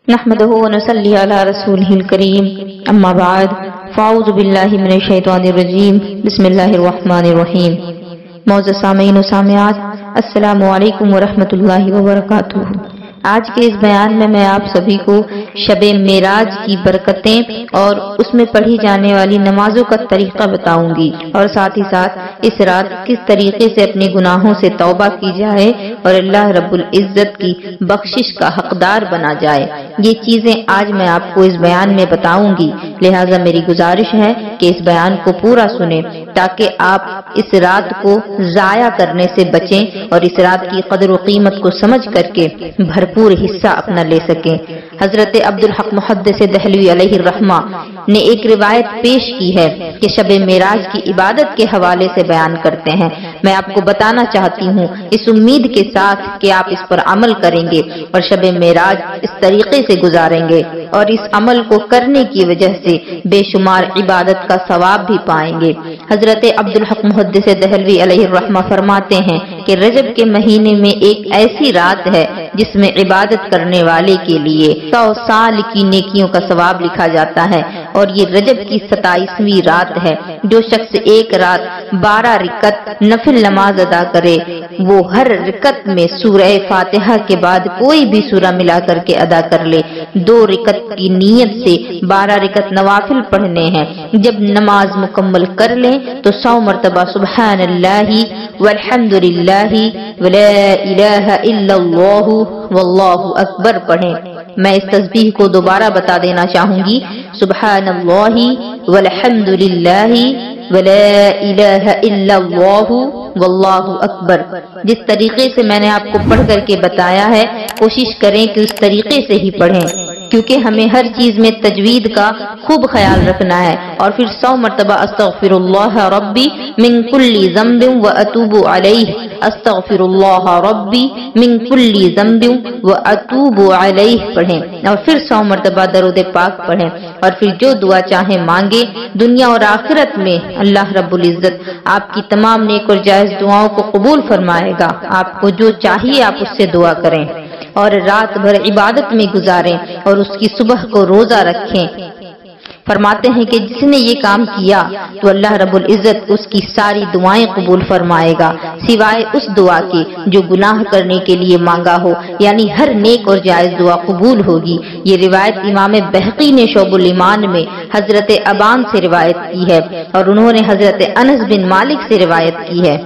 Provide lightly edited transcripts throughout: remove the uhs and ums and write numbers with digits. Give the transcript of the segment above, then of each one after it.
نحمده ونصلي على رسوله الكريم اما بعد فاعوذ باللہ من الشیطان الرجیم بسم اللہ الرحمن الرحیم۔ معزز سامعین و سامعات، السلام علیکم ورحمۃ اللہ وبرکاتہ۔ آج کے اس بیان میں آپ سبھی کو شب معراج کی برکتیں اور اس میں پڑھی جانے والی نمازوں کا طریقہ بتاؤں گی، اور ساتھ ہی ساتھ اس رات کس طریقے سے اپنے گناہوں سے توبہ کی جائے اور اللہ رب العزت کی بخشش کا حقدار بنا جائے۔ یہ چیزیں آج میں آپ کو اس بیان میں بتاؤں گی، لہٰذا میری گزارش ہے کہ اس بیان کو پورا سنیں تاکہ آپ اس رات کو ضائع کرنے سے بچیں اور اس رات کی قدر و قیمت کو سمجھ کر کے بھرپور حصہ اپنا لے سکیں۔ حضرت عبدالحق محدث دہلوی علیہ الرحمہ نے ایک روایت پیش کی ہے کہ شب معراج کی عبادت کے حوالے سے بیان کرتے ہیں۔ میں آپ کو بتانا چاہتی ہوں اس امید کے ساتھ کہ آپ اس پر عمل کریں گے اور شب معراج اس طریقے سے گزاریں گے، اور اس عمل کو کرنے کی وجہ سے بے شمار عبادت کا ثواب بھی پائیں گے۔ حضرت عبدالحق محدث دہلوی علیہ الرحمہ فرماتے ہیں کہ رجب کے مہینے میں ایک ایسی رات ہے جس میں عبادت کرنے والے کے لیے 100 سال کی نیکیوں کا ثواب لکھا جاتا ہے، اور یہ رجب کی 27ویں رات ہے۔ جو شخص ایک رات 12 رکعت نفل نماز ادا کرے، وہ ہر رکعت میں سورہ فاتحہ کے بعد کوئی بھی سورہ ملا کر کے ادا کر لے۔ 2 رکعت کی نیت سے 12 رکعت نوافل پڑھنے ہیں۔ جب نماز مکمل کر لیں تو 100 مرتبہ سبحان اللہ والحمد للہ ولا الہ الا اللہ واللہ اکبر پڑھیں۔ میں اس تسبیح کو دوبارہ بتا دینا چاہوں گی، سبحان اللہ والحمد للہ ولا الہ الا اللہ واللہ اکبر۔ جس طریقے سے میں نے آپ کو پڑھ کر کے بتایا ہے، کوشش کریں کہ اس طریقے سے ہی پڑھیں، کیونکہ ہمیں ہر چیز میں تجوید کا خوب خیال رکھنا ہے۔ اور پھر 100 مرتبہ استغفر اللہ ربی من کل ذنب واتوب علیہ، استغفر اللہ ربی من کل ذنب واتوب علیہ پڑھیں، اور پھر 100 مرتبہ درود پاک پڑھیں، اور پھر جو دعا چاہیں مانگے۔ دنیا اور آخرت میں اللہ رب العزت آپ کی تمام نیک اور جائز دعاؤں کو قبول فرمائے گا۔ آپ کو جو چاہیے آپ اس سے دعا کریں اور رات بھر عبادت میں گزاریں اور اس کی صبح کو روزہ رکھیں۔ فرماتے ہیں کہ جس نے یہ کام کیا تو اللہ رب العزت اس کی ساری دعائیں قبول فرمائے گا، سوائے اس دعا کے جو گناہ کرنے کے لیے مانگا ہو، یعنی ہر نیک اور جائز دعا قبول ہوگی۔ یہ روایت امام بہقی نے شعب الایمان میں حضرت ابان سے روایت کی ہے، اور انہوں نے حضرت انس بن مالک سے روایت کی ہے۔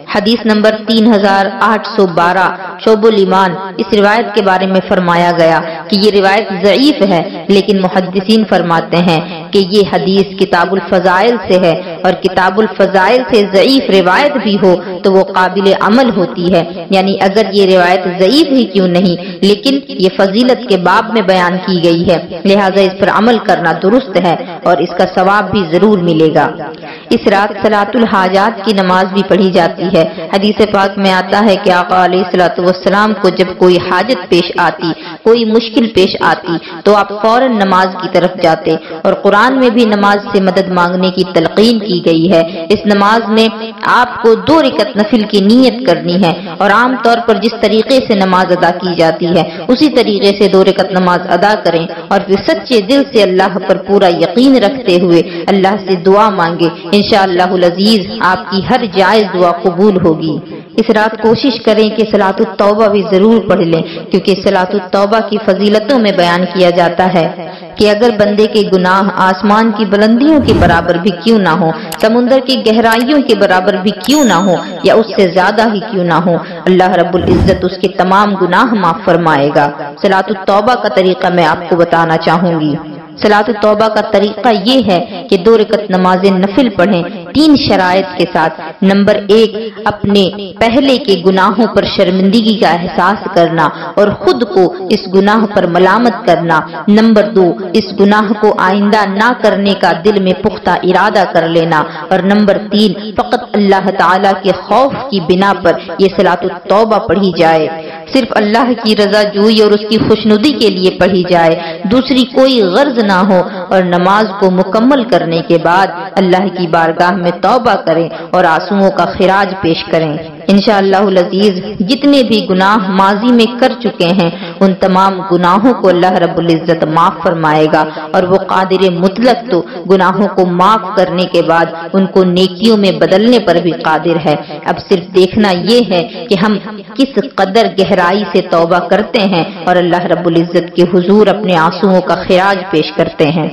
حدیث نمبر 3812 شعب الایمان۔ اس روایت کے بارے میں فرمایا گیا کہ یہ روایت ضعیف ہے، لیکن محدثین فرماتے ہیں کہ یہ حدیث کتاب الفضائل سے ہے، اور کتاب الفضائل سے ضعیف روایت بھی ہو تو وہ قابل عمل ہوتی ہے، یعنی اگر یہ روایت ضعیف ہی کیوں نہیں لیکن یہ فضیلت کے باب میں بیان کی گئی ہے، لہٰذا اس پر عمل کرنا درست ہے اور اس کا ثواب بھی ضرور ملے گا۔ اس رات صلاۃ الحاجات کی نماز بھی پڑھی جاتی ہے۔ حدیث پاک میں آتا ہے کہ آقا علیہ الصلوۃ والسلام کو جب کوئی حاجت پیش آتی، کوئی مشکل پیش آتی تو آپ فوراً نماز کی طرف جاتے، اور قرآن میں بھی نماز سے مدد مانگنے کی تلقین کی گئی ہے۔ اس نماز میں آپ کو 2 رکعت نفل کی نیت کرنی ہے، اور عام طور پر جس طریقے سے نماز ادا کی جاتی ہے اسی طریقے سے 2 رکعت نماز ادا کریں، اور پھر سچے دل سے اللہ پر پورا یقین رکھتے ہوئے اللہ سے دعا مانگے۔ انشاءاللہ العزیز آپ کی ہر جائز دعا قبول ہوگی۔ اس رات کوشش کریں کہ صلاۃ التوبہ بھی ضرور پڑھ لیں، کیونکہ صلاۃ التوبہ کی فضیلتوں میں بیان کیا جاتا ہے کہ اگر بندے کے گناہ آسمان کی بلندیوں کے برابر بھی کیوں نہ ہو، سمندر کی گہرائیوں کے برابر بھی کیوں نہ ہو، یا اس سے زیادہ ہی کیوں نہ ہو، اللہ رب العزت اس کے تمام گناہ معاف فرمائے گا۔ صلاۃ التوبہ کا طریقہ میں آپ کو بتانا چاہوں گی۔ صلاۃ التوبہ کا طریقہ یہ ہے کہ 2 رکعت نماز نفل پڑھیں 3 شرائط کے ساتھ۔ نمبر 1، اپنے پہلے کے گناہوں پر شرمندگی کا احساس کرنا اور خود کو اس گناہ پر ملامت کرنا۔ نمبر 2، اس گناہ کو آئندہ نہ کرنے کا دل میں پختہ ارادہ کر لینا۔ اور نمبر 3، فقط اللہ تعالی کے خوف کی بنا پر یہ صلاۃ التوبہ پڑھی جائے، صرف اللہ کی رضا جوئی اور اس کی خوشنودی کے لیے پڑھی جائے، دوسری کوئی غرض نہ ہو، اور نماز کو مکمل کرنے کے بعد اللہ کی بارگاہ میں توبہ کریں اور آنسوؤں کا خراج پیش کریں۔ انشاءاللہ العزیز جتنے بھی گناہ ماضی میں کر چکے ہیں ان تمام گناہوں کو اللہ رب العزت معاف فرمائے گا، اور وہ قادر مطلق تو گناہوں کو معاف کرنے کے بعد ان کو نیکیوں میں بدلنے پر بھی قادر ہے۔ اب صرف دیکھنا یہ ہے کہ ہم کس قدر گہرائی سے توبہ کرتے ہیں اور اللہ رب العزت کے حضور اپنے آنسوؤں کا خراج پیش کرتے ہیں۔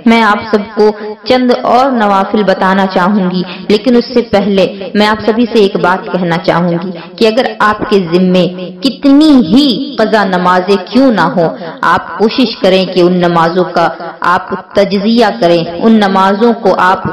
میں آپ سب کو چند اور نوافل بتانا چاہوں گی، لیکن اس سے پہلے میں آپ سبھی سے ایک بات کہنا چاہوں گی کہ اگر آپ کے ذمے کتنی ہی قضا نمازیں کیوں نہ ہو، آپ کوشش کریں کہ ان نمازوں کا آپ تجزیہ کریں، ان نمازوں کو آپ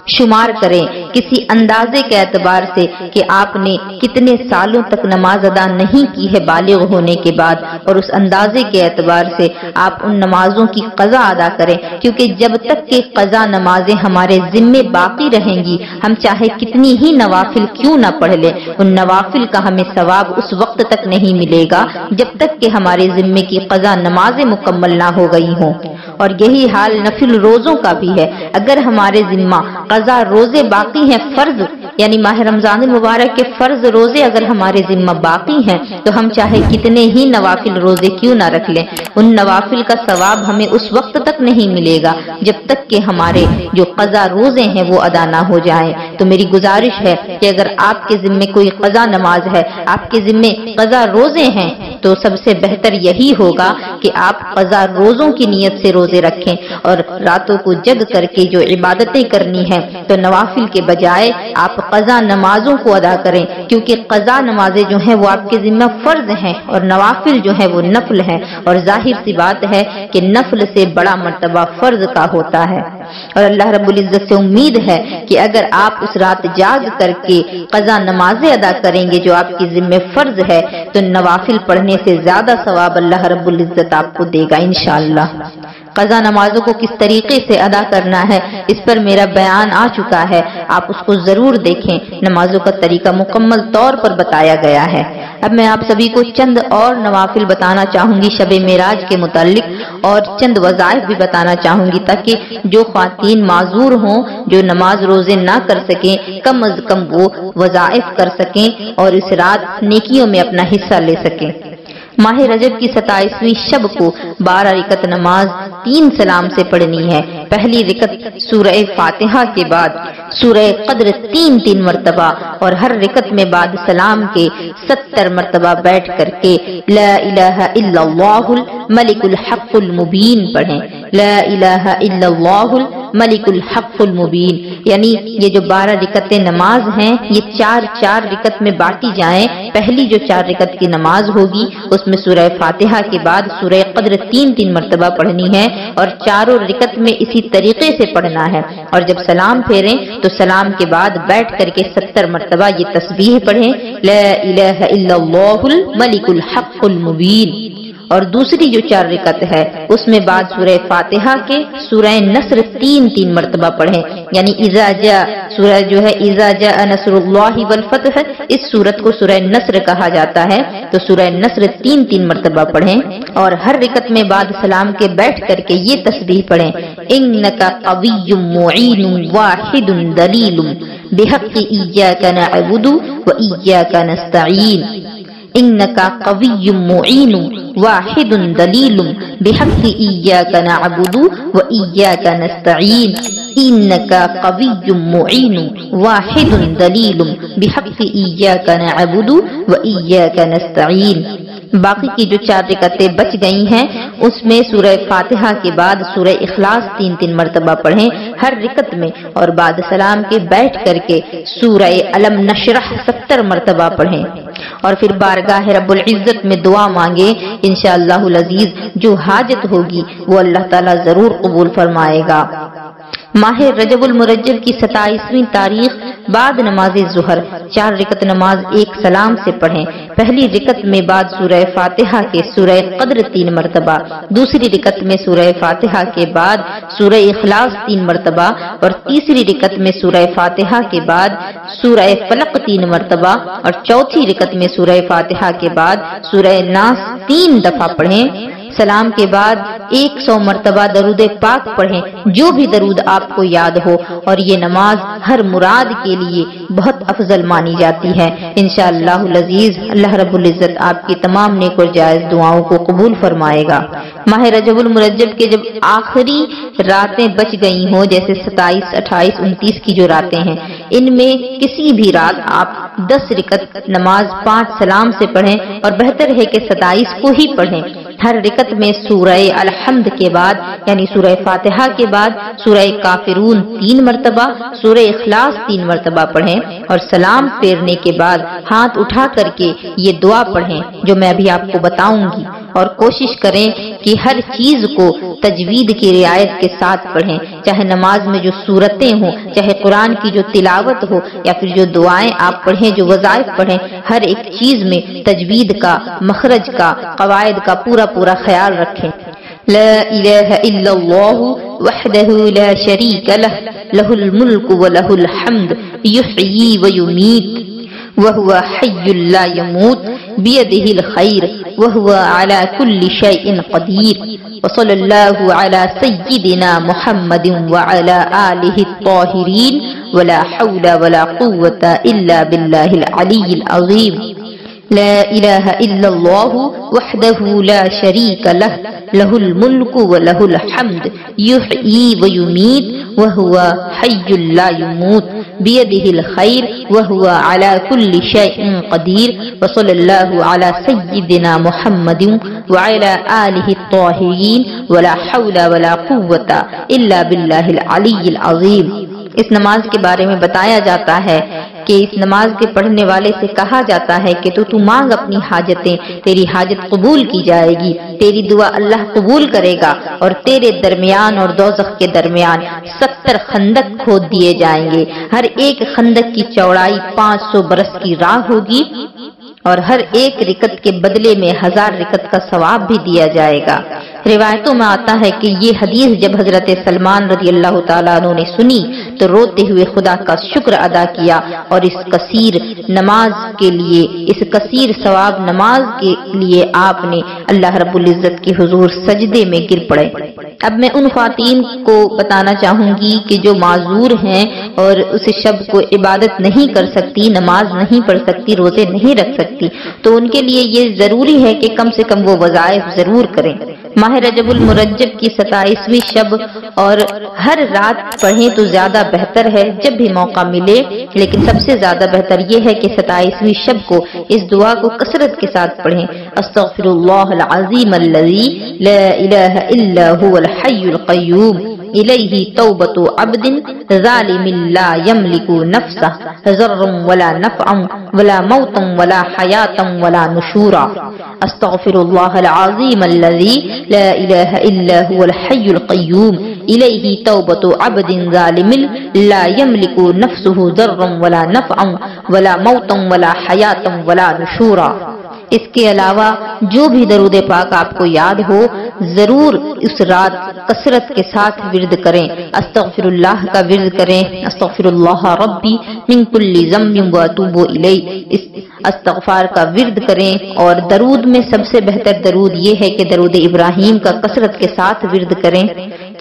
شمار کریں کسی اندازے کے اعتبار سے کہ آپ نے کتنے سالوں تک نماز ادا نہیں کی ہے بالغ ہونے کے بعد، اور اس اندازے کے اعتبار سے آپ ان نمازوں کی قضا ادا کریں، کیونکہ جب تک کہ قضا نمازیں ہمارے ذمے باقی رہیں گی، ہم چاہے کتنی ہی نوافل کیوں نہ پڑھ لیں، ان نوافل کا ہمیں ثواب اس وقت تک نہیں ملے گا جب تک کہ ہمارے ذمے کی قضا نمازیں مکمل نہ ہو گئی ہوں۔ اور یہی حال نفل روزوں کا بھی ہے۔ اگر ہمارے ذمہ قضا روزے باقی ہیں، فرض یعنی ماہ رمضان المبارک کے فرض روزے اگر ہمارے ذمہ باقی ہیں، تو ہم چاہے کتنے ہی نوافل روزے کیوں نہ رکھ لیں، ان نوافل کا ثواب ہمیں اس وقت تک نہیں ملے گا جب تک کہ ہمارے جو قضا روزے ہیں وہ ادا نہ ہو جائیں۔ تو میری گزارش ہے کہ اگر آپ کے ذمے کوئی قضا نماز ہے، آپ کے ذمے قضا روزے ہیں، تو سب سے بہتر یہی ہوگا کہ آپ قضا روزوں کی نیت سے روزے رکھیں، اور راتوں کو جگ کر کے جو عبادتیں کرنی ہیں تو نوافل کے بجائے آپ قضا نمازوں کو ادا کریں، کیونکہ قضا نمازیں جو ہیں وہ آپ کے ذمہ فرض ہیں اور نوافل جو ہے وہ نفل ہیں، اور ظاہر سی بات ہے کہ نفل سے بڑا مرتبہ فرض کا ہوتا ہے۔ اور اللہ رب العزت سے امید ہے کہ اگر آپ اس رات جاگ کر کے قضا نمازیں ادا کریں گے جو آپ کی ذمہ فرض ہے، تو نوافل پڑھنے سے زیادہ ثواب اللہ رب العزت آپ کو دے گا انشاءاللہ۔ قضا نمازوں کو کس طریقے سے ادا کرنا ہے اس پر میرا بیان آ چکا ہے، آپ اس کو ضرور دیکھیں، نمازوں کا طریقہ مکمل طور پر بتایا گیا ہے۔ اب میں آپ سبھی کو چند اور نوافل بتانا چاہوں گی شب معراج کے متعلق، اور چند وظائف بھی بتانا چاہوں گی تاکہ جو خواتین معذور ہوں، جو نماز روزے نہ کر سکیں، کم از کم وہ وظائف کر سکیں اور اس رات نیکیوں میں اپنا حصہ لے سکیں۔ ماہ رجب کی 27ویں شب کو 12 رکعت نماز 3 سلام سے پڑھنی ہے۔ پہلی رکعت سورہ فاتحہ کے بعد سورہ قدر 3 مرتبہ، اور ہر رکعت میں بعد سلام کے 70 مرتبہ بیٹھ کر کے لا الہ الا اللہ الملک الحق المبین پڑھیں۔ لا الہ الا اللہ الملک الحق المبین، یعنی یہ جو 12 رکعتیں نماز ہیں یہ 4 رکعت میں بانٹی جائیں۔ پہلی جو 4 رکعت کی نماز ہوگی اس میں سورہ فاتحہ کے بعد سورہ قدر 3 مرتبہ پڑھنی ہے، اور چاروں رکعت میں اسی طریقے سے پڑھنا ہے، اور جب سلام پھیریں تو سلام کے بعد بیٹھ کر کے 70 مرتبہ یہ تسبیح پڑھیں، لا الہ الا اللہ الملک الحق المبین۔ اور دوسری جو 4 رکعت ہے اس میں بعد سورہ فاتحہ کے سورہ نصر 3 مرتبہ پڑھیں، یعنی اذا جاء، سورہ جو ہے اذا جاء نصر اللہ والفتح، اس سورت کو سورہ نصر کہا جاتا ہے، تو سورہ نصر 3 مرتبہ پڑھیں، اور ہر رکعت میں بعد سلام کے بیٹھ کر کے یہ تسبیح پڑھیں، انک قوی معین واحد دلیل بحق ایاک نعبد وایاک نستعین۔ انک قوی معین واحد دلیل بحق ایاک نعبد وایاک نستعین۔ انک قوی معین واحد دلیل بحق ایاک نعبد وایاک نستعین۔ باقی کی جو 4 رکعتیں بچ گئی ہیں اس میں سورہ فاتحہ کے بعد سورہ اخلاص 3 مرتبہ پڑھیں ہر رکعت میں، اور بعد سلام کے بیٹھ کر کے سورہ علم نشرح 70 مرتبہ پڑھیں، اور پھر بارگاہ رب العزت میں دعا مانگے۔ انشاءاللہ العزیز جو حاجت ہوگی وہ اللہ تعالیٰ ضرور قبول فرمائے گا۔ ماہ رجب المرجب کی 27ویں تاریخ بعد نماز ظہر 4 رکعت نماز 1 سلام سے پڑھیں۔ پہلی رکعت میں بعد سورہ فاتحہ کے سورہ قدر 3 مرتبہ، دوسری رکعت میں سورہ فاتحہ کے بعد سورہ اخلاص 3 مرتبہ، اور تیسری رکعت میں سورہ فاتحہ کے بعد سورہ فلق 3 مرتبہ، اور چوتھی رکعت میں سورہ فاتحہ کے بعد سورہ ناس 3 دفعہ پڑھیں۔ سلام کے بعد 100 مرتبہ درود پاک پڑھیں، جو بھی درود آپ کو یاد ہو، اور یہ نماز ہر مراد کے لیے بہت افضل مانی جاتی ہے۔ انشاءاللہ العزیز اللہ رب العزت آپ کی تمام نیک اور جائز دعاؤں کو قبول فرمائے گا۔ ماہ رجب المرجب کے جب آخری راتیں بچ گئی ہوں، جیسے 27، 28، 29 کی جو راتیں ہیں، ان میں کسی بھی رات آپ 10 رکعت نماز 5 سلام سے پڑھیں، اور بہتر ہے کہ 27 کو ہی پڑھیں۔ ہر رکعت میں سورہ الحمد کے بعد یعنی سورہ فاتحہ کے بعد سورہ کافرون 3 مرتبہ، سورہ اخلاص 3 مرتبہ پڑھیں، اور سلام پھیرنے کے بعد ہاتھ اٹھا کر کے یہ دعا پڑھیں جو میں ابھی آپ کو بتاؤں گی، اور کوشش کریں کہ ہر چیز کو تجوید کی رعایت کے ساتھ پڑھیں، چاہے نماز میں جو صورتیں ہوں، چاہے قرآن کی جو تلاوت ہو، یا پھر جو دعائیں آپ پڑھیں، جو وظائف پڑھیں، ہر ایک چیز میں تجوید کا، مخرج کا، قواعد کا پورا خیال رکھیں۔ لا الہ الا اللہ وحدہ لا شریک لہ لہ الملک ولہ الحمد یحیی ویمیت وهو حي لا يموت بيده الخير وهو على كل شيء قدير وصلى الله على سيدنا محمد وعلى آله الطاهرين ولا حول ولا قوة إلا بالله العلي العظيم لا إله إلا الله وحده لا شريك له له الملك وله الحمد يحيي ويميت وهو حي لا يموت بيده الخير وهو على كل شيء قدير وصلى الله على سيدنا محمد وعلى آله الطاهرين ولا حول ولا قوة إلا بالله العلي العظيم۔ اس نماز کے بارے میں بتایا جاتا ہے کہ اس نماز کے پڑھنے والے سے کہا جاتا ہے کہ تو مانگ اپنی حاجتیں، تیری حاجت قبول کی جائے گی، تیری دعا اللہ قبول کرے گا، اور تیرے درمیان اور دوزخ کے درمیان 70 خندق کھود دیے جائیں گے۔ ہر ایک خندق کی چوڑائی 500 برس کی راہ ہوگی، اور ہر ایک رکعت کے بدلے میں 1000 رکعت کا ثواب بھی دیا جائے گا۔ روایتوں میں آتا ہے کہ یہ حدیث جب حضرت سلمان رضی اللہ تعالیٰ عنہ نے سنی تو روتے ہوئے خدا کا شکر ادا کیا، اور اس کثیر نماز کے لیے، اس کثیر ثواب نماز کے لیے آپ نے اللہ رب العزت کے حضور سجدے میں گر پڑے۔ اب میں ان خواتین کو بتانا چاہوں گی کہ جو معذور ہیں اور اس شب کو عبادت نہیں کر سکتی، نماز نہیں پڑھ سکتی، روزے نہیں رکھ سکتی، تو ان کے لیے یہ ضروری ہے کہ کم سے کم وہ وظائف ضرور کریں۔ ماہ رجب المرجب کی 27ویں شب اور ہر رات پڑھیں تو زیادہ بہتر ہے جب بھی موقع ملے، لیکن سب سے زیادہ بہتر یہ ہے کہ 27ویں شب کو اس دعا کو کثرت کے ساتھ پڑھیں۔ استغفر اللہ العظیم الذی لا الہ الا هو الحی القیوم الیہ توبۃ عبد ظالم لا یملک نفسہ ضرا ولا نفعا ولا موتا ولا حیاتا ولا نشورا۔ استغفر اللہ العظیم الذی لا الہ الا هو الحی القیوم الیہ توبۃ عبد ظالم لا یملک نفسہ ضرا ولا نفعا ولا موتا ولا حیاتا ولا نشورا۔ اس کے علاوہ جو بھی درود پاک آپ کو یاد ہو ضرور اس رات کثرت کے ساتھ ورد کریں۔ استغفر اللہ کا ورد کریں، استغفر اللہ ربی من کل ذنب واتوب الیہ، اس استغفار کا ورد کریں۔ اور درود میں سب سے بہتر درود یہ ہے کہ درود ابراہیم کا کثرت کے ساتھ ورد کریں۔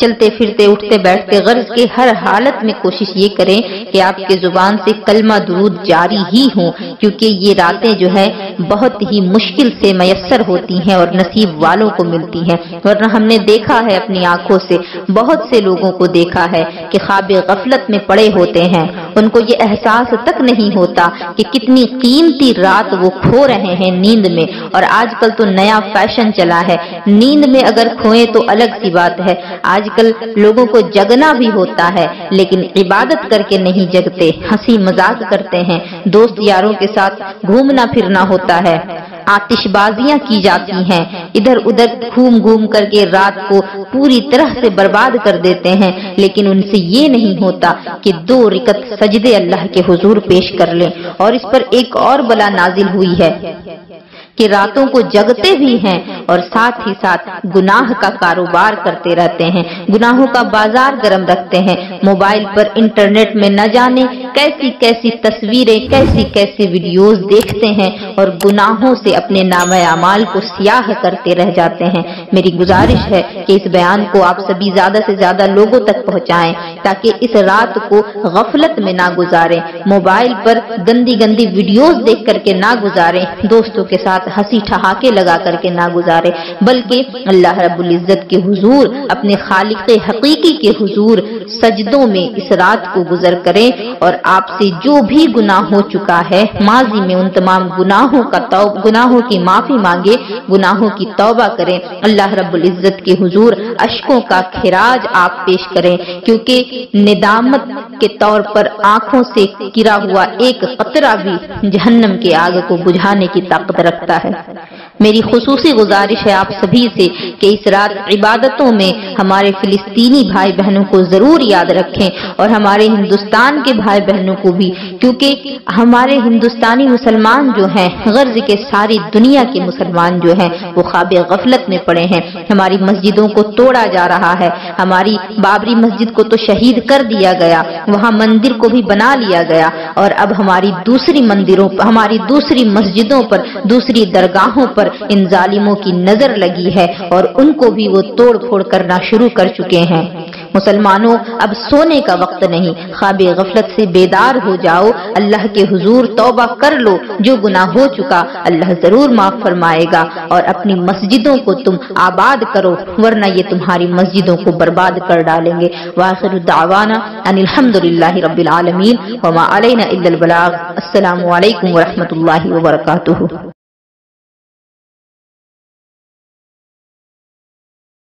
چلتے پھرتے اٹھتے بیٹھتے غرض کے ہر حالت میں کوشش یہ کریں کہ آپ کے زبان سے کلمہ درود جاری ہی ہوں، کیونکہ یہ راتیں جو ہے بہت ہی مشکل سے میسر ہوتی ہیں اور نصیب والوں کو ملتی ہیں، ورنہ ہم نے دیکھا ہے اپنی آنکھوں سے، بہت سے لوگوں کو دیکھا ہے کہ خواب غفلت میں پڑے ہوتے ہیں، ان کو یہ احساس تک نہیں ہوتا کہ کتنی قیمتی رات وہ کھو رہے ہیں نیند میں۔ اور آج کل تو نیا فیشن چلا ہے، نیند میں اگر کھوئیں تو الگ سی بات ہے، آج کل لوگوں کو جگنا بھی ہوتا ہے لیکن عبادت کر کے نہیں جگتے، ہنسی مذاق کرتے ہیں، دوست یاروں کے ساتھ گھومنا پھرنا ہوتا ہے، آتش بازیاں کی جاتی ہیں، ادھر ادھر گھوم کر کے رات کو پوری طرح سے برباد کر دیتے ہیں، لیکن ان سے یہ نہیں ہوتا کہ 2 رکعت سجدے اللہ کے حضور پیش کر لیں۔ اور اس پر ایک اور بلا نازل ہوئی ہے کہ راتوں کو جگتے بھی ہیں اور ساتھ ہی ساتھ گناہ کا کاروبار کرتے رہتے ہیں، گناہوں کا بازار گرم رکھتے ہیں، موبائل پر انٹرنیٹ میں نہ جانے کیسی کیسی تصویریں، کیسی کیسی ویڈیوز دیکھتے ہیں اور گناہوں سے اپنے نامہ اعمال کو سیاہ کرتے رہ جاتے ہیں۔ میری گزارش ہے کہ اس بیان کو آپ سبھی زیادہ سے زیادہ لوگوں تک پہنچائیں تاکہ اس رات کو غفلت میں نہ گزاریں، موبائل پر گندی گندی ویڈیوز دیکھ کر کے نہ گزاریں، دوستوں کے ساتھ ہنسی ٹھہاکے لگا کر کے نہ گزارے، بلکہ اللہ رب العزت کے حضور، اپنے خالق حقیقی کے حضور سجدوں میں اس رات کو گزر کریں اور آپ سے جو بھی گناہ ہو چکا ہے ماضی میں ان تمام گناہوں کی معافی مانگے، گناہوں کی توبہ کریں، اللہ رب العزت کے حضور اشکوں کا خراج آپ پیش کریں، کیونکہ ندامت کے طور پر آنکھوں سے گرا ہوا ایک قطرہ بھی جہنم کی آگ کو بجھانے کی طاقت رکھتا ہے۔ میری خصوصی گزارش ہے آپ سبھی سے کہ اس رات عبادتوں میں ہمارے فلسطینی بھائی بہنوں کو ضرور یاد رکھیں اور ہمارے ہندوستان کے بھائی بہنوں کو بھی، کیونکہ ہمارے ہندوستانی مسلمان جو ہیں غرض کے ساری دنیا کے مسلمان جو ہیں وہ خواب غفلت میں پڑے ہیں۔ ہماری مسجدوں کو توڑا جا رہا ہے، ہماری بابری مسجد کو تو شہید کر دیا گیا، وہاں مندر کو بھی بنا لیا گیا اور اب ہماری دوسری مندروں پر، ہماری دوسری مسجدوں پر، دوسری درگاہوں پر ان ظالموں کی نظر لگی ہے اور ان کو بھی وہ توڑ پھوڑ کرنا شروع کر چکے ہیں۔ مسلمانوں، اب سونے کا وقت نہیں، خواب غفلت سے بیدار ہو جاؤ، اللہ کے حضور توبہ کر لو، جو گناہ ہو چکا اللہ ضرور معاف فرمائے گا اور اپنی مسجدوں کو تم آباد کرو، ورنہ یہ تمہاری مسجدوں کو برباد کر ڈالیں گے۔ وآخر دعوانا ان الحمدللہ رب العالمین وما علینا الا البلاغ۔ السلام علیکم ورحمۃ اللہ وبرکاتہ۔